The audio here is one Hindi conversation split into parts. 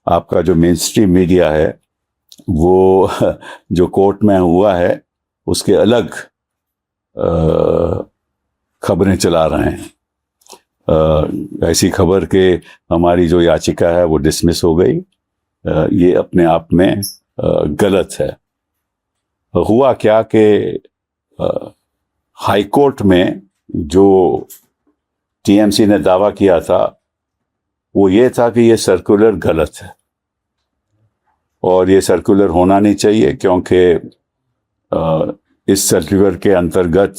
आपका जो मेन स्ट्रीम मीडिया है वो जो कोर्ट में हुआ है उसके अलग खबरें चला रहे हैं। ऐसी खबर के हमारी जो याचिका है वो डिसमिस हो गई। ये अपने आप में गलत है। हुआ क्या कि हाई कोर्ट में जो टीएमसी ने दावा किया था वो ये था कि ये सर्कुलर गलत है और ये सर्कुलर होना नहीं चाहिए, क्योंकि इस सर्कुलर के अंतर्गत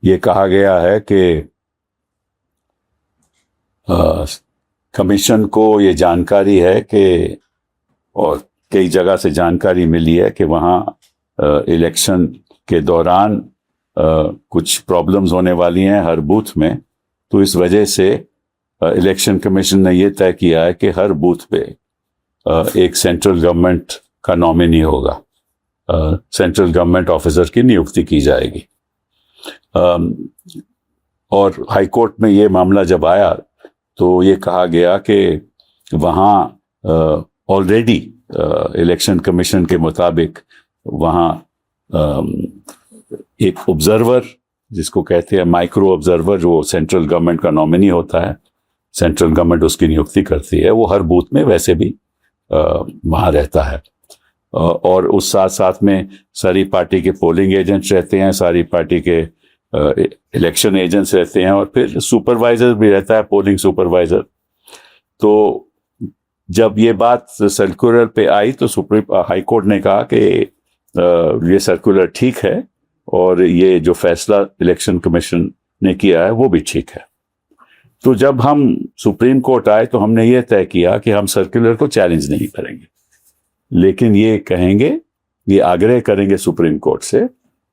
ये कहा गया है कि कमीशन को ये जानकारी है कि, और कई जगह से जानकारी मिली है कि वहाँ इलेक्शन के दौरान कुछ प्रॉब्लम्स होने वाली हैं हर बूथ में। तो इस वजह से इलेक्शन कमीशन ने ये तय किया है कि हर बूथ पे एक सेंट्रल गवर्नमेंट का नॉमिनी होगा, सेंट्रल गवर्नमेंट ऑफिसर की नियुक्ति की जाएगी। और हाई कोर्ट में ये मामला जब आया तो ये कहा गया कि वहाँ ऑलरेडी इलेक्शन कमीशन के मुताबिक वहाँ एक ऑब्जर्वर, जिसको कहते हैं माइक्रो ऑब्जर्वर, जो सेंट्रल गवर्नमेंट का नॉमिनी होता है, सेंट्रल गवर्नमेंट उसकी नियुक्ति करती है, वो हर बूथ में वैसे भी वहाँ रहता है। और उस साथ साथ में सारी पार्टी के पोलिंग एजेंट्स रहते हैं, सारी पार्टी के इलेक्शन एजेंट्स रहते हैं, और फिर सुपरवाइजर भी रहता है, पोलिंग सुपरवाइजर। तो जब ये बात सर्कुलर पे आई तो सुप्रीम हाई कोर्ट ने कहा कि ये सर्कुलर ठीक है और ये जो फैसला इलेक्शन कमीशन ने किया है वो भी ठीक है। तो जब हम सुप्रीम कोर्ट आए तो हमने ये तय किया कि हम सर्कुलर को चैलेंज नहीं करेंगे, लेकिन ये कहेंगे, ये आग्रह करेंगे सुप्रीम कोर्ट से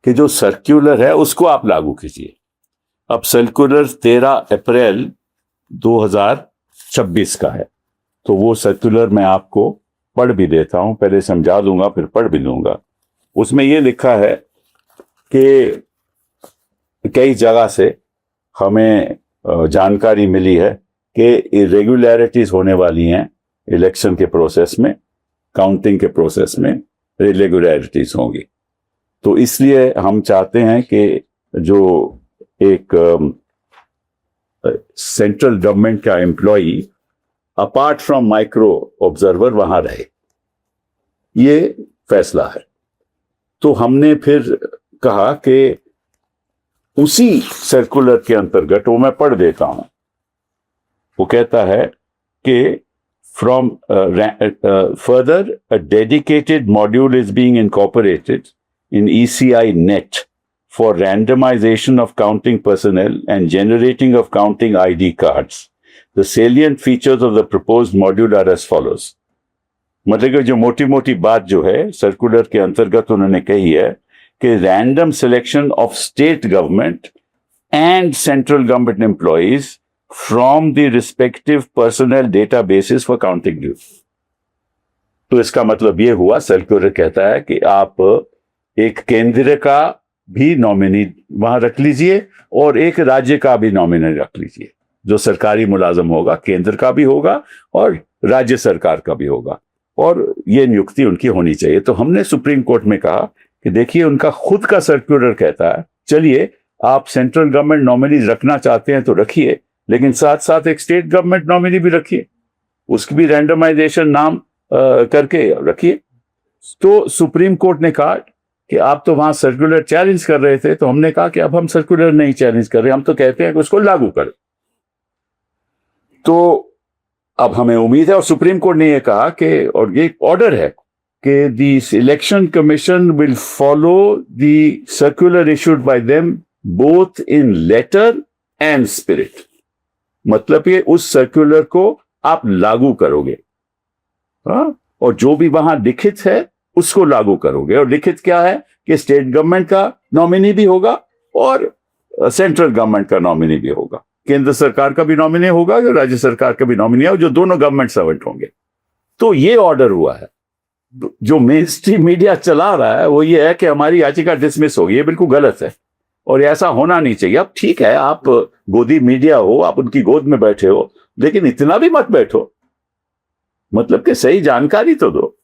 कि जो सर्कुलर है उसको आप लागू कीजिए। अब सर्कुलर 13 अप्रैल 2026 का है, तो वो सर्कुलर मैं आपको पढ़ भी देता हूं, पहले समझा दूंगा फिर पढ़ भी लूंगा। उसमें ये लिखा है कि कई जगह से हमें जानकारी मिली है कि इरेगुलरिटीज होने वाली हैं इलेक्शन के प्रोसेस में, काउंटिंग के प्रोसेस में इरेगुलरिटीज होंगी। तो इसलिए हम चाहते हैं कि जो एक सेंट्रल गवर्नमेंट का employee apart from micro observer वहां रहे, ये फैसला है। तो हमने फिर कहा कि उसी सर्कुलर के अंतर्गत, वो मैं पढ़ देता हूं, वो कहता है कि from further a dedicated module is being incorporated in ECI net for randomization of counting personnel and generating of counting ID cards. The salient features of the proposed module are as follows. मतलब जो मोटी मोटी बात जो है सर्कुलर के अंतर्गत उन्होंने कही है कि random selection of state government and central government employees from the respective personal databases for counting duty. तो इसका मतलब ये हुआ, सर्कुलर कहता है कि आप एक केंद्र का भी नॉमिनी वहां रख लीजिए और एक राज्य का भी नॉमिनी रख लीजिए। जो सरकारी मुलाजम होगा केंद्र का भी होगा और राज्य सरकार का भी होगा, और ये नियुक्ति उनकी होनी चाहिए। तो हमने सुप्रीम कोर्ट में कहा कि देखिए, उनका खुद का सर्कुलर कहता है चलिए आप सेंट्रल गवर्नमेंट नॉमिनी रखना चाहते हैं तो रखिए, लेकिन साथ साथ एक स्टेट गवर्नमेंट नॉमिनी भी रखिए, उसकी भी रैंडमाइजेशन नाम करके रखिए। तो सुप्रीम कोर्ट ने कहा कि आप तो वहां सर्कुलर चैलेंज कर रहे थे, तो हमने कहा कि अब हम सर्कुलर नहीं चैलेंज कर रहे, हम तो कहते हैं कि उसको लागू करें। तो अब हमें उम्मीद है, और सुप्रीम कोर्ट ने यह कहा कि, और ये ऑर्डर है कि the election commission will follow the circular issued by them both in letter and spirit. मतलब कि उस सर्कुलर को आप लागू करोगे, और जो भी वहां लिखित है उसको लागू करोगे। और लिखित क्या है कि स्टेट गवर्नमेंट का नॉमिनी भी होगा और सेंट्रल गवर्नमेंट का नॉमिनी भी होगा, केंद्र सरकार का भी नॉमिनी होगा और राज्य सरकार का भी नॉमिनी है, जो दोनों गवर्नमेंट सर्वेंट होंगे। तो ये ऑर्डर हुआ है। जो मेन स्ट्रीम मीडिया चला रहा है वो ये है कि हमारी याचिका डिसमिस होगी, ये बिल्कुल गलत है और ऐसा होना नहीं चाहिए। अब ठीक है, आप गोदी मीडिया हो, आप उनकी गोद में बैठे हो, लेकिन इतना भी मत बैठो मतलब कि सही जानकारी तो दो।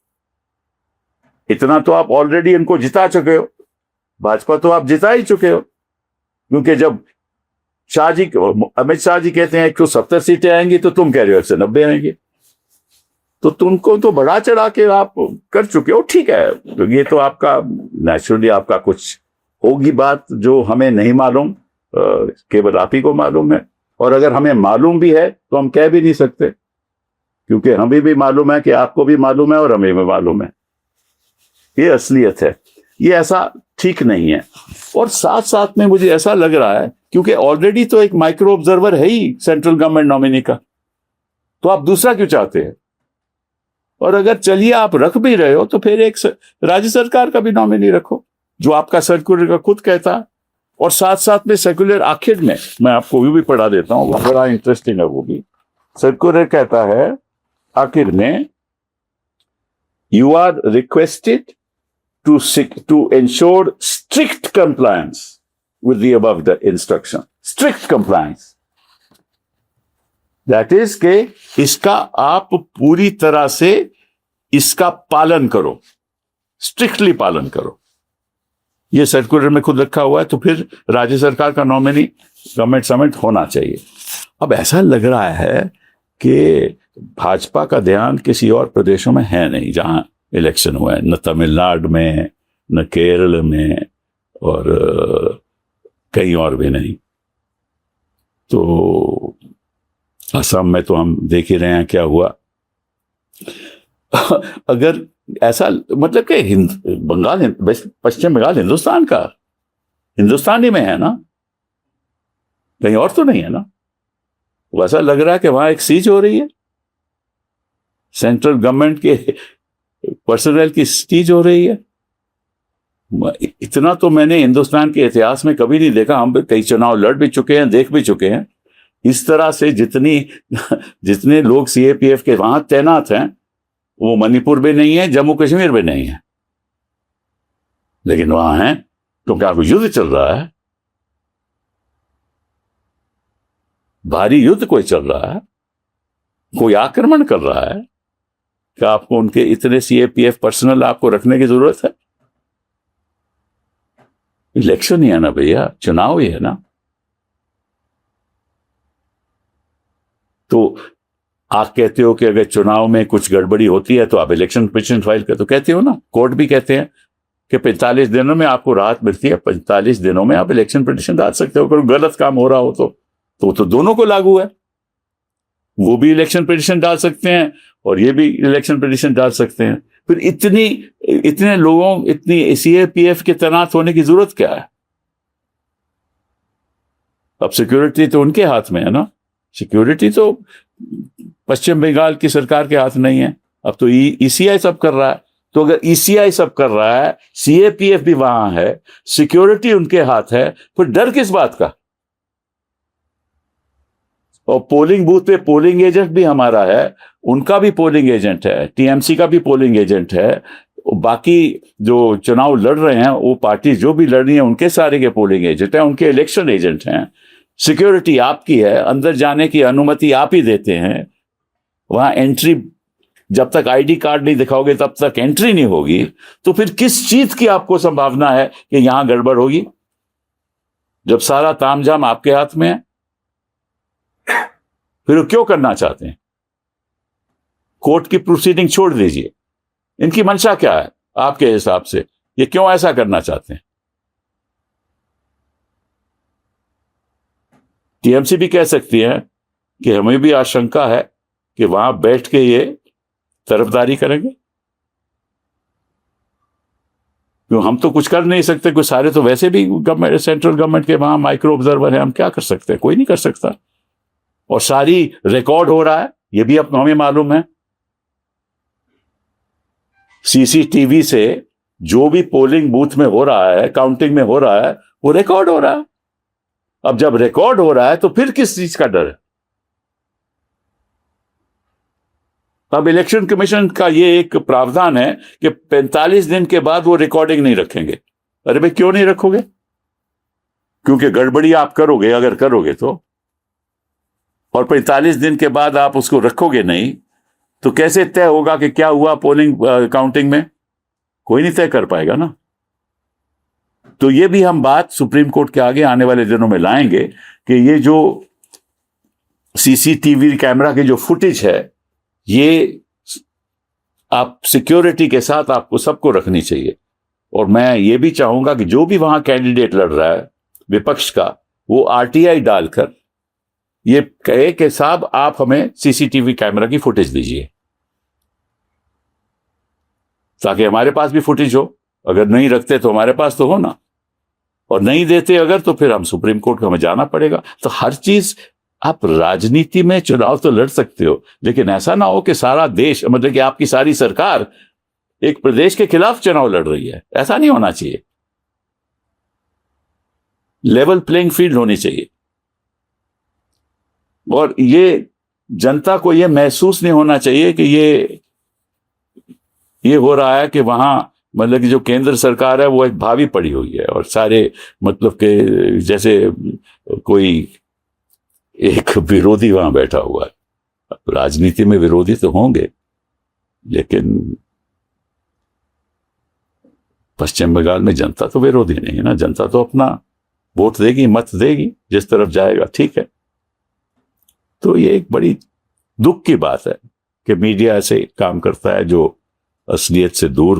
इतना तो आप ऑलरेडी इनको जिता चुके हो, भाजपा तो आप जिता ही चुके हो, क्योंकि जब अमित शाह जी कहते हैं 170 सीटें आएंगी तो तुम कह रहे हो 190 आएंगी, तो तुमको तो बढ़ा चढ़ा के आप कर चुके हो। ठीक है, तो ये तो आपका नेचुरली आपका कुछ होगी बात जो हमें नहीं मालूम, केवल आप ही को मालूम है। और अगर हमें मालूम भी है तो हम कह भी नहीं सकते, क्योंकि हमें भी मालूम है कि आपको भी मालूम है और हमें भी मालूम है। ये असलियत है, ये ऐसा ठीक नहीं है। और साथ साथ में मुझे ऐसा लग रहा है, क्योंकि ऑलरेडी तो एक माइक्रो ऑब्जर्वर है ही सेंट्रल गवर्नमेंट नॉमिनी का, तो आप दूसरा क्यों चाहते हैं? और अगर चलिए आप रख भी रहे हो तो फिर एक राज्य सरकार का भी नॉमिनी रखो, जो आपका सर्कुलर का खुद कहता है। और साथ साथ में सर्कुलर आखिर में मैं आपको भी पढ़ा देता हूँ, बड़ा इंटरेस्टिंग है वो भी। सर्कुलर कहता है आखिर में, you are requested to ensure strict compliance with the above the instruction. Strict compliance. That is के इसका आप पूरी तरह से इसका पालन करो, स्ट्रिक्टली पालन करो। ये सर्कुलर में खुद रखा हुआ है, तो फिर राज्य सरकार का नॉमिनी गवर्नमेंट समिट होना चाहिए। अब ऐसा लग रहा है कि भाजपा का ध्यान किसी और प्रदेशों में है नहीं जहां इलेक्शन हुआ है, न तमिलनाडु में, न केरल में, और कहीं और भी नहीं। तो असम में तो हम देख ही रहे हैं क्या हुआ। अगर ऐसा मतलब कि बंगाल, पश्चिम बंगाल हिंदुस्तान ही में है ना, कहीं और तो नहीं है ना। वैसा लग रहा है कि वहां एक सीज हो रही है, सेंट्रल गवर्नमेंट के पर्सनल की सीज हो रही है। इतना तो मैंने हिंदुस्तान के इतिहास में कभी नहीं देखा। हम कई चुनाव लड़ भी चुके हैं, देख भी चुके हैं। इस तरह से जितने लोग सीएपीएफ के वहां तैनात हैं, वो मणिपुर में नहीं है, जम्मू कश्मीर में नहीं है, लेकिन वहां है क्योंकि अब युद्ध चल रहा है, भारी युद्ध कोई चल रहा है, कोई आक्रमण कर रहा है। क्या आपको उनके इतने सीएपीएफ पर्सनल आपको रखने की जरूरत है? इलेक्शन ही है ना भैया, चुनाव ही है ना। तो आप कहते हो कि अगर चुनाव में कुछ गड़बड़ी होती है तो आप इलेक्शन पिटीशन फाइल कर, तो कहते हो ना, कोर्ट भी कहते हैं कि 45 दिनों में आपको राहत मिलती है, 45 दिनों में आप इलेक्शन पिटीशन डाल सकते हो। अगर गलत काम हो रहा हो तो दोनों को लागू है। वो भी इलेक्शन पिटीशन डाल सकते हैं और ये भी इलेक्शन पिटीशन डाल सकते हैं। फिर इतने लोगों, इतनी सीएपीएफ के तैनात होने की जरूरत क्या है? अब सिक्योरिटी तो उनके हाथ में है ना, सिक्योरिटी तो पश्चिम बंगाल की सरकार के हाथ नहीं है। अब तो ईसीआई सब कर रहा है। तो अगर ईसीआई सब कर रहा है, सीएपीएफ भी वहां है, सिक्योरिटी उनके हाथ है, फिर डर किस बात का? और पोलिंग बूथ पे पोलिंग एजेंट भी हमारा है, उनका भी पोलिंग एजेंट है, टीएमसी का भी पोलिंग एजेंट है, बाकी जो चुनाव लड़ रहे हैं वो पार्टी जो भी लड़ रही है उनके सारे के पोलिंग एजेंट हैं, उनके इलेक्शन एजेंट हैं। सिक्योरिटी आपकी है, अंदर जाने की अनुमति आप ही देते हैं। वहां एंट्री, जब तक आईडी कार्ड नहीं दिखाओगे तब तक एंट्री नहीं होगी। तो फिर किस चीज की आपको संभावना है कि यहां गड़बड़ होगी, जब सारा तामझाम आपके हाथ में है? फिर वो क्यों करना चाहते हैं? कोर्ट की प्रोसीडिंग छोड़ दीजिए, इनकी मंशा क्या है आपके हिसाब से? ये क्यों ऐसा करना चाहते हैं? टीएमसी भी कह सकती है कि हमें भी आशंका है कि वहां बैठ के ये तरफदारी करेंगे, क्यों हम तो कुछ कर नहीं सकते। कोई सारे तो वैसे भी गवर्नमेंट, सेंट्रल गवर्नमेंट के वहां माइक्रो ऑब्जर्वर है, हम क्या कर सकते हैं? कोई नहीं कर सकता। और सारी रिकॉर्ड हो रहा है, ये भी अब हमें मालूम है। सीसीटीवी से जो भी पोलिंग बूथ में हो रहा है, काउंटिंग में हो रहा है, वो रिकॉर्ड हो रहा है। अब जब रिकॉर्ड हो रहा है तो फिर किस चीज का डर है? अब इलेक्शन कमीशन का ये एक प्रावधान है कि 45 दिन के बाद वो रिकॉर्डिंग नहीं रखेंगे। अरे भाई क्यों नहीं रखोगे? क्योंकि गड़बड़ी आप करोगे, अगर करोगे तो, और 45 दिन के बाद आप उसको रखोगे नहीं, तो कैसे तय होगा कि क्या हुआ पोलिंग काउंटिंग में? कोई नहीं तय कर पाएगा ना। तो ये भी हम बात सुप्रीम कोर्ट के आगे आने वाले दिनों में लाएंगे कि ये जो सीसीटीवी कैमरा की जो फुटेज है, ये आप सिक्योरिटी के साथ आपको सबको रखनी चाहिए। और मैं ये भी चाहूंगा कि जो भी वहां कैंडिडेट लड़ रहा है विपक्ष का, वो आरटीआई डालकर ये कहे कि साहब आप हमें सीसीटीवी कैमरा की फुटेज दीजिए, ताकि हमारे पास भी फुटेज हो। अगर नहीं रखते तो हमारे पास तो हो ना, और नहीं देते अगर तो फिर हम सुप्रीम कोर्ट को हमें जाना पड़ेगा। तो हर चीज, आप राजनीति में चुनाव तो लड़ सकते हो, लेकिन ऐसा ना हो कि सारा देश, मतलब कि आपकी सारी सरकार एक प्रदेश के खिलाफ चुनाव लड़ रही है। ऐसा नहीं होना चाहिए। लेवल प्लेइंग फील्ड होनी चाहिए। और ये जनता को ये महसूस नहीं होना चाहिए कि ये हो रहा है कि वहां, मतलब कि जो केंद्र सरकार है वो एक भावी पड़ी हुई है, और सारे मतलब के जैसे कोई एक विरोधी वहां बैठा हुआ है। राजनीति में विरोधी तो होंगे, लेकिन पश्चिम बंगाल में जनता तो विरोधी नहीं है ना। जनता तो अपना वोट देगी, मत देगी, जिस तरफ जाएगा, ठीक है। तो ये एक बड़ी दुख की बात है कि मीडिया ऐसे काम करता है जो असलियत से दूर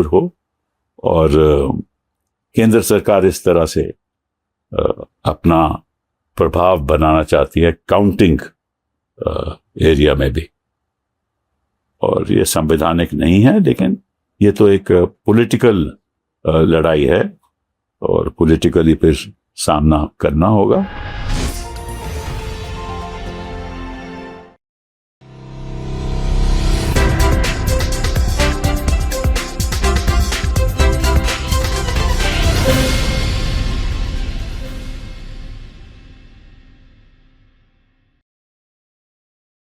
हो, और केंद्र सरकार इस तरह से अपना प्रभाव बनाना चाहती है काउंटिंग एरिया में भी, और ये संवैधानिक नहीं है। लेकिन ये तो एक पॉलिटिकल लड़ाई है, और पॉलिटिकली फिर सामना करना होगा।